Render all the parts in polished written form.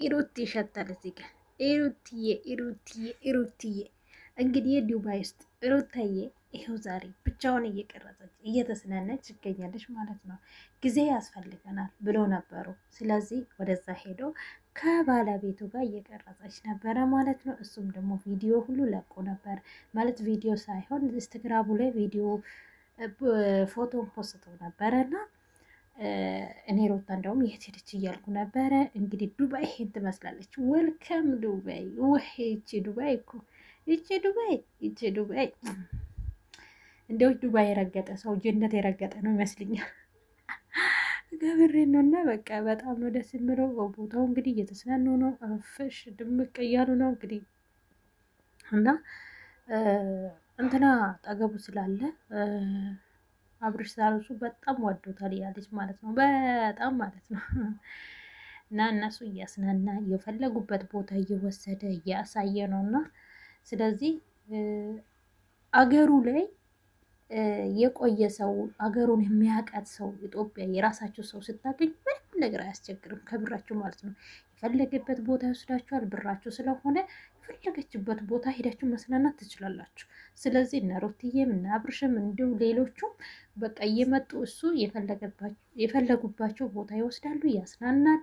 ኢሩቲ ይሸታል እዚህ ጋር ኢሩትዬ እንግዲህ ዱባይ ውስጥ ሩታዬ ይኸው ዛሬ ብቻውን እየቀረጸች እየተዝናናች ትገኛለች ማለት ነው። ጊዜ ያስፈልገናል ብሎ ነበሩ። ስለዚህ ወደዛ ሄዶ ከባለቤቱ ጋር እየቀረጸች ነበረ ማለት ነው። እሱም ደግሞ ቪዲዮ ሁሉ ለቆ ነበር ማለት ቪዲዮ ሳይሆን ኢንስታግራሙ ላይ ቪዲዮ ፎቶን ፖስቶ ነበረና እኔ ሩታ እንደውም የት ሄደች እያልኩ ነበረ። እንግዲህ ዱባይ ይሄን ትመስላለች። ዌልካም ዱባይ። ይቺ ዱባይ እኮ ይቺ ዱባይ እንደው ዱባይ የረገጠ ሰው ጀነት የረገጠ ነው ይመስልኛል። ገብሬ ነው። እና በቃ በጣም ነው ደስ የሚለው ቦታው። እንግዲህ እየተዝናኑ ነው፣ ፍሽ ድምቅ እያሉ ነው እንግዲህ እና እንትና ጠገቡ ስላለ አብርሽ ሳልሱ በጣም ወዶታል ያለች ማለት ነው። በጣም ማለት ነው። እና እነሱ እያስናና የፈለጉበት ቦታ እየወሰደ እያሳየ ነው። እና ስለዚህ አገሩ ላይ የቆየ ሰው አገሩን የሚያውቃት ሰው ኢትዮጵያ የራሳቸው ሰው ስታገኝ ምንም ነገር አያስቸግርም፣ ከብራችሁ ማለት ነው። የፈለገበት ቦታ ይወስዳችኋል፣ ብራችሁ ስለሆነ የፈለገችበት ቦታ ሄዳችሁ መስናናት ትችላላችሁ። ስለዚህ እነ ሩትዬም እነ አብርሽም እንዲሁ ሌሎቹም በቃ እየመጡ እሱ የፈለጉባቸው ቦታ ይወስዳሉ፣ ያስናናል፣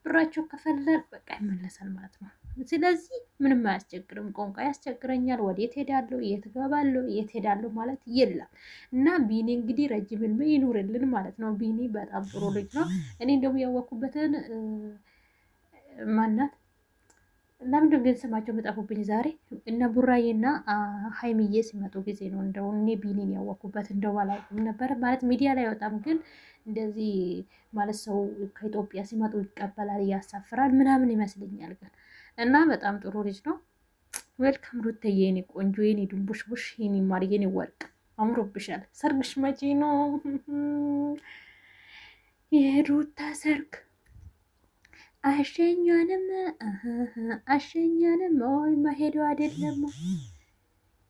ብራቸው ከፈለል በቃ ይመለሳል ማለት ነው። ስለዚህ ምንም አያስቸግርም። ቋንቋ ያስቸግረኛል፣ ወዴት ሄዳለሁ፣ የት ገባለሁ፣ የት ሄዳለሁ ማለት የለም። እና ቢኒ እንግዲህ ረጅም ዕድሜ ይኑርልን ማለት ነው። ቢኒ በጣም ጥሩ ልጅ ነው። እኔ እንደውም ያወኩበትን ማናት ለምንድን ግን ስማቸው መጣፉብኝ ዛሬ እነ ቡራዬና ሀይሚዬ ሲመጡ ጊዜ ነው እንደው እኔ ቢኒን ያወኩበት። እንደው አላውቅም ነበር ማለት ሚዲያ ላይ በጣም ግን እንደዚህ ማለት ሰው ከኢትዮጵያ ሲመጡ ይቀበላል፣ ያሳፍራል ምናምን ይመስለኛል ግን እና በጣም ጥሩ ልጅ ነው። ዌልካም ሩታዬ፣ የኔ ቆንጆ፣ የኔ ድንቡሽቡሽ፣ የኔ ማር፣ የኔ ወርቅ አምሮብሻል። ሰርግሽ መቼ ነው? የሩታ ሰርግ አሸኛንም ወይ መሄዱ አይደለም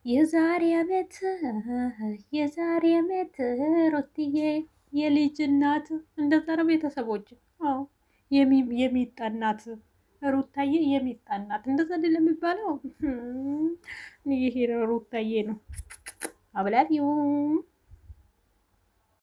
የዛሬ አመት ሩትዬ የልጅ እናት እንደዛ ነው ቤተሰቦች። አዎ የሚጣናት ሩታዬ የሚጣናት እንደዛ አይደለም የሚባለው። ይሄ ሩታዬ ነው አብላቢው